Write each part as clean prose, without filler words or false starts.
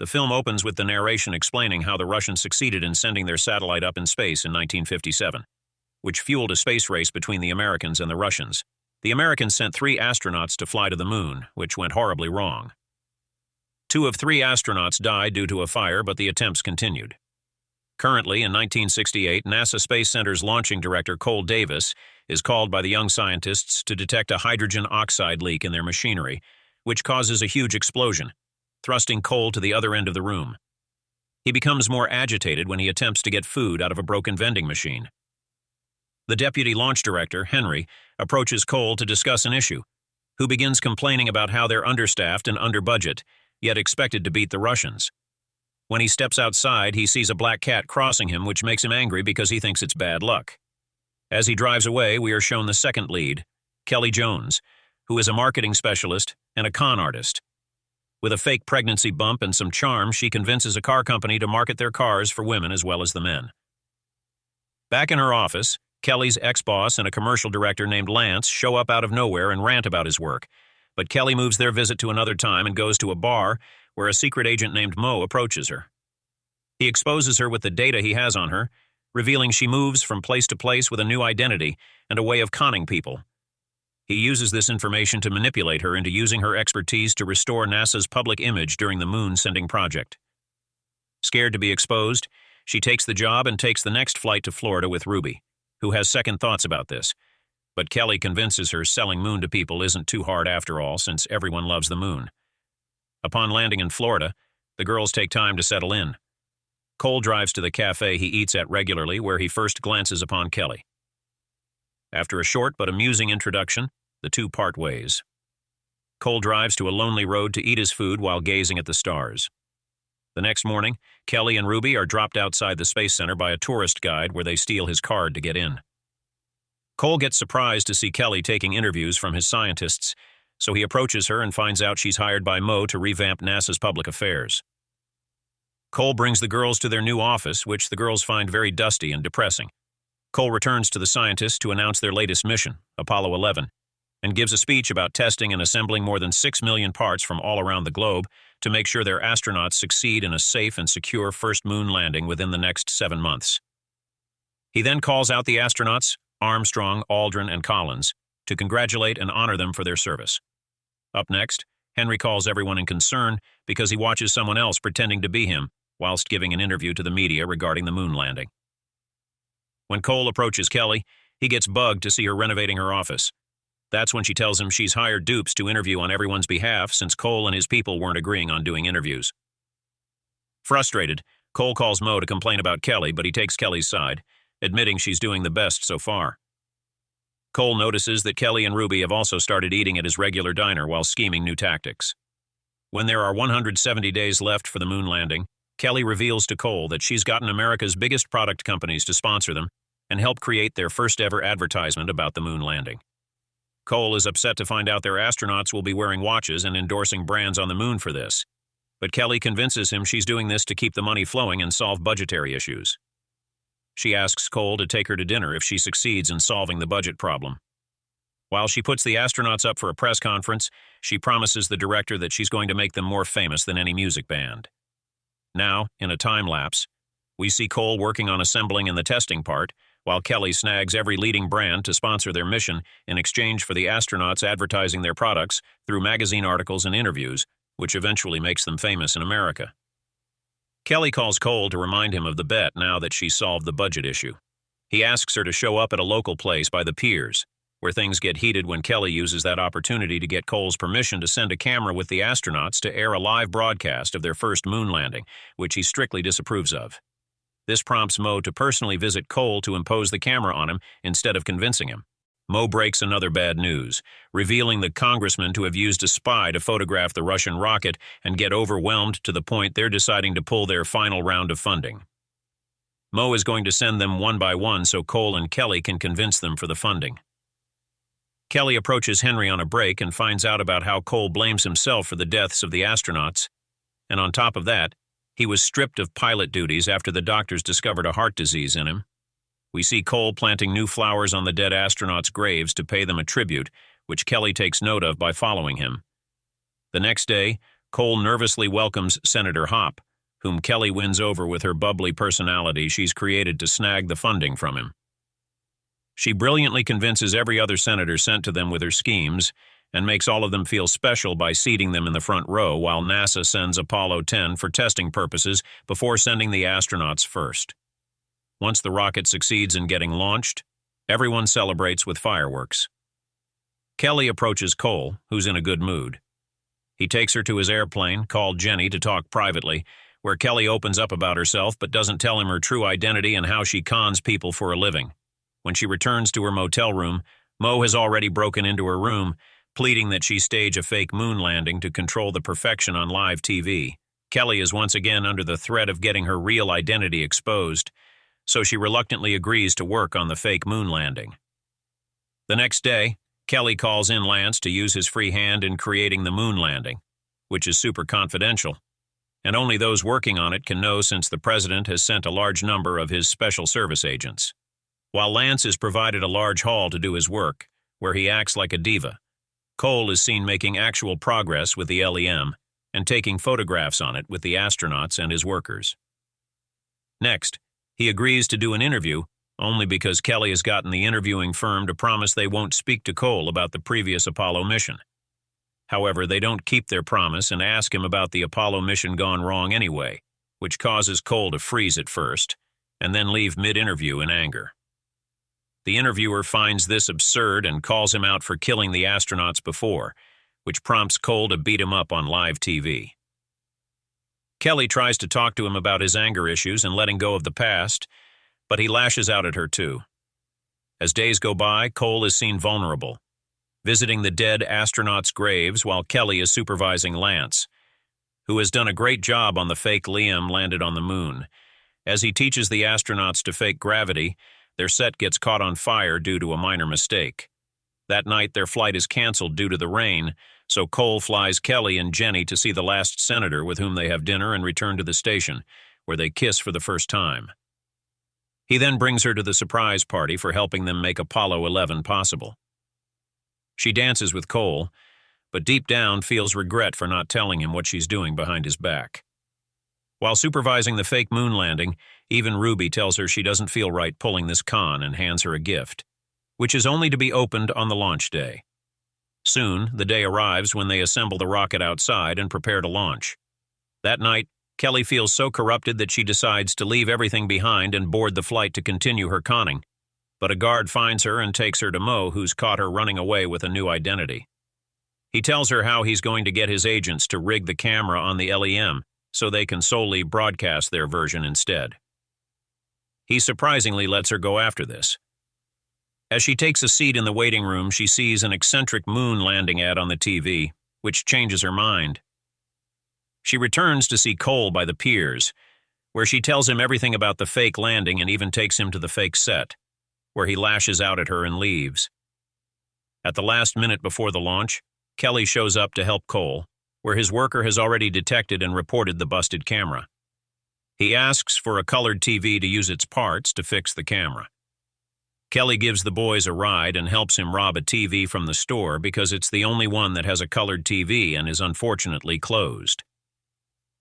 The film opens with the narration explaining how the Russians succeeded in sending their satellite up in space in 1957, which fueled a space race between the Americans and the Russians. The Americans sent 3 astronauts to fly to the moon, which went horribly wrong. 2 of 3 astronauts died due to a fire, but the attempts continued. Currently, in 1968, NASA Space Center's launching director, Cole Davis, is called by the young scientists to detect a hydrogen oxide leak in their machinery, which causes a huge explosion, thrusting Cole to the other end of the room. He becomes more agitated when he attempts to get food out of a broken vending machine. The deputy launch director, Henry, approaches Cole to discuss an issue, who begins complaining about how they're understaffed and under budget, yet expected to beat the Russians. When he steps outside, he sees a black cat crossing him, which makes him angry because he thinks it's bad luck. As he drives away, we are shown the second lead, Kelly Jones, who is a marketing specialist and a con artist. With a fake pregnancy bump and some charm, she convinces a car company to market their cars for women as well as the men. Back in her office, Kelly's ex-boss and a commercial director named Lance show up out of nowhere and rant about his work, but Kelly moves their visit to another time and goes to a bar where a secret agent named Mo approaches her. He exposes her with the data he has on her, revealing she moves from place to place with a new identity and a way of conning people. He uses this information to manipulate her into using her expertise to restore NASA's public image during the moon-sending project. Scared to be exposed, she takes the job and takes the next flight to Florida with Ruby, who has second thoughts about this. But Kelly convinces her selling moon to people isn't too hard after all, since everyone loves the moon. Upon landing in Florida, the girls take time to settle in. Cole drives to the cafe he eats at regularly, where he first glances upon Kelly. After a short but amusing introduction, the two part ways. Cole drives to a lonely road to eat his food while gazing at the stars. The next morning, Kelly and Ruby are dropped outside the Space Center by a tourist guide where they steal his card to get in. Cole gets surprised to see Kelly taking interviews from his scientists, so he approaches her and finds out she's hired by Mo to revamp NASA's public affairs. Cole brings the girls to their new office, which the girls find very dusty and depressing. Cole returns to the scientists to announce their latest mission, Apollo 11, and gives a speech about testing and assembling more than 6 million parts from all around the globe to make sure their astronauts succeed in a safe and secure first moon landing within the next 7 months. He then calls out the astronauts, Armstrong, Aldrin, and Collins, to congratulate and honor them for their service. Up next, Henry calls everyone in concern because he watches someone else pretending to be him whilst giving an interview to the media regarding the moon landing. When Cole approaches Kelly, he gets bugged to see her renovating her office. That's when she tells him she's hired dupes to interview on everyone's behalf since Cole and his people weren't agreeing on doing interviews. Frustrated, Cole calls Mo to complain about Kelly, but he takes Kelly's side, admitting she's doing the best so far. Cole notices that Kelly and Ruby have also started eating at his regular diner while scheming new tactics. When there are 170 days left for the moon landing, Kelly reveals to Cole that she's gotten America's biggest product companies to sponsor them and help create their first-ever advertisement about the moon landing. Cole is upset to find out their astronauts will be wearing watches and endorsing brands on the moon for this, but Kelly convinces him she's doing this to keep the money flowing and solve budgetary issues. She asks Cole to take her to dinner if she succeeds in solving the budget problem. While she puts the astronauts up for a press conference, she promises the director that she's going to make them more famous than any music band. Now, in a time lapse, we see Cole working on assembling and the testing part, while Kelly snags every leading brand to sponsor their mission in exchange for the astronauts advertising their products through magazine articles and interviews, which eventually makes them famous in America. Kelly calls Cole to remind him of the bet now that she's solved the budget issue. He asks her to show up at a local place by the piers, where things get heated when Kelly uses that opportunity to get Cole's permission to send a camera with the astronauts to air a live broadcast of their first moon landing, which he strictly disapproves of. This prompts Mo to personally visit Cole to impose the camera on him instead of convincing him. Mo breaks another bad news, revealing the congressman to have used a spy to photograph the Russian rocket and get overwhelmed to the point they're deciding to pull their final round of funding. Mo is going to send them one by one so Cole and Kelly can convince them for the funding. Kelly approaches Henry on a break and finds out about how Cole blames himself for the deaths of the astronauts, and on top of that, he was stripped of pilot duties after the doctors discovered a heart disease in him. We see Cole planting new flowers on the dead astronauts' graves to pay them a tribute, which Kelly takes note of by following him. The next day, Cole nervously welcomes Senator Hopp, whom Kelly wins over with her bubbly personality she's created to snag the funding from him. She brilliantly convinces every other senator sent to them with her schemes and makes all of them feel special by seating them in the front row while NASA sends Apollo 10 for testing purposes before sending the astronauts first. Once the rocket succeeds in getting launched, everyone celebrates with fireworks. Kelly approaches Cole, who's in a good mood. He takes her to his airplane, called Jenny, to talk privately, where Kelly opens up about herself but doesn't tell him her true identity and how she cons people for a living. When she returns to her motel room, Mo has already broken into her room, pleading that she stage a fake moon landing to control the perfection on live TV. Kelly is once again under the threat of getting her real identity exposed, so she reluctantly agrees to work on the fake moon landing. The next day, Kelly calls in Lance to use his free hand in creating the moon landing, which is super confidential, and only those working on it can know since the president has sent a large number of his special service agents. While Lance is provided a large hall to do his work, where he acts like a diva, Cole is seen making actual progress with the LEM and taking photographs on it with the astronauts and his workers. Next, he agrees to do an interview only because Kelly has gotten the interviewing firm to promise they won't speak to Cole about the previous Apollo mission. However, they don't keep their promise and ask him about the Apollo mission gone wrong anyway, which causes Cole to freeze at first and then leave mid-interview in anger. The interviewer finds this absurd and calls him out for killing the astronauts before, which prompts Cole to beat him up on live TV. Kelly tries to talk to him about his anger issues and letting go of the past, but he lashes out at her too. As days go by, Cole is seen vulnerable, visiting the dead astronauts' graves while Kelly is supervising Lance, who has done a great job on the fake LEM landed on the moon. As he teaches the astronauts to fake gravity, their set gets caught on fire due to a minor mistake. That night, their flight is canceled due to the rain, so Cole flies Kelly and Jenny to see the last senator with whom they have dinner and return to the station, where they kiss for the first time. He then brings her to the surprise party for helping them make Apollo 11 possible. She dances with Cole, but deep down feels regret for not telling him what she's doing behind his back. While supervising the fake moon landing, even Ruby tells her she doesn't feel right pulling this con and hands her a gift, which is only to be opened on the launch day. Soon, the day arrives when they assemble the rocket outside and prepare to launch. That night, Kelly feels so corrupted that she decides to leave everything behind and board the flight to continue her conning. But a guard finds her and takes her to Mo, who's caught her running away with a new identity. He tells her how he's going to get his agents to rig the camera on the LEM so they can solely broadcast their version instead. He surprisingly lets her go after this. As she takes a seat in the waiting room, she sees an eccentric moon landing ad on the TV, which changes her mind. She returns to see Cole by the piers, where she tells him everything about the fake landing and even takes him to the fake set, where he lashes out at her and leaves. At the last minute before the launch, Kelly shows up to help Cole, where his worker has already detected and reported the busted camera. He asks for a colored TV to use its parts to fix the camera. Kelly gives the boys a ride and helps him rob a TV from the store because it's the only one that has a colored TV and is unfortunately closed.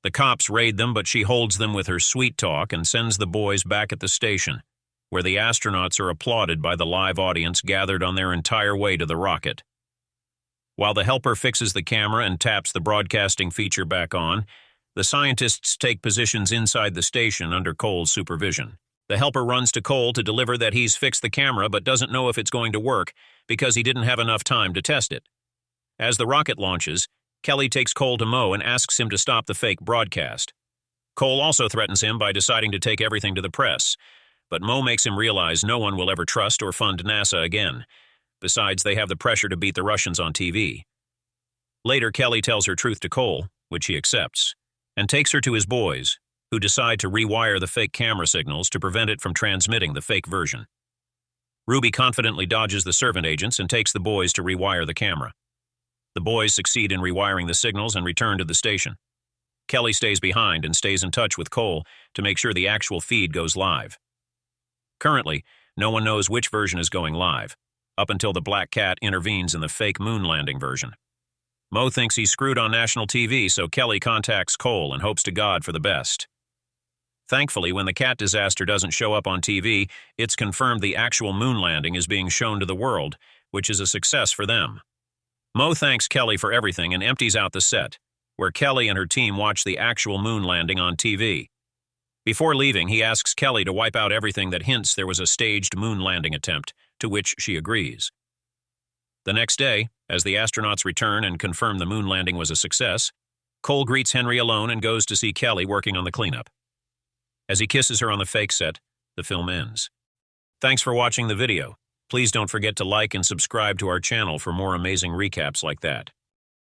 The cops raid them, but she holds them with her sweet talk and sends the boys back at the station, where the astronauts are applauded by the live audience gathered on their entire way to the rocket. While the helper fixes the camera and taps the broadcasting feature back on, the scientists take positions inside the station under Cole's supervision. The helper runs to Cole to deliver that he's fixed the camera but doesn't know if it's going to work because he didn't have enough time to test it. As the rocket launches, Kelly takes Cole to Mo and asks him to stop the fake broadcast. Cole also threatens him by deciding to take everything to the press, but Mo makes him realize no one will ever trust or fund NASA again. Besides, they have the pressure to beat the Russians on TV. Later, Kelly tells her truth to Cole, which he accepts, and takes her to his boys, who decide to rewire the fake camera signals to prevent it from transmitting the fake version. Ruby confidently dodges the servant agents and takes the boys to rewire the camera. The boys succeed in rewiring the signals and return to the station. Kelly stays behind and stays in touch with Cole to make sure the actual feed goes live. Currently, no one knows which version is going live, up until the Black Cat intervenes in the fake moon landing version. Mo thinks he's screwed on national TV, so Kelly contacts Cole and hopes to God for the best. Thankfully, when the cat disaster doesn't show up on TV, it's confirmed the actual moon landing is being shown to the world, which is a success for them. Mo thanks Kelly for everything and empties out the set, where Kelly and her team watch the actual moon landing on TV. Before leaving, he asks Kelly to wipe out everything that hints there was a staged moon landing attempt, to which she agrees. The next day, as the astronauts return and confirm the moon landing was a success, Cole greets Henry alone and goes to see Kelly working on the cleanup. As he kisses her on the fake set, the film ends. Thanks for watching the video. Please don't forget to like and subscribe to our channel for more amazing recaps like that.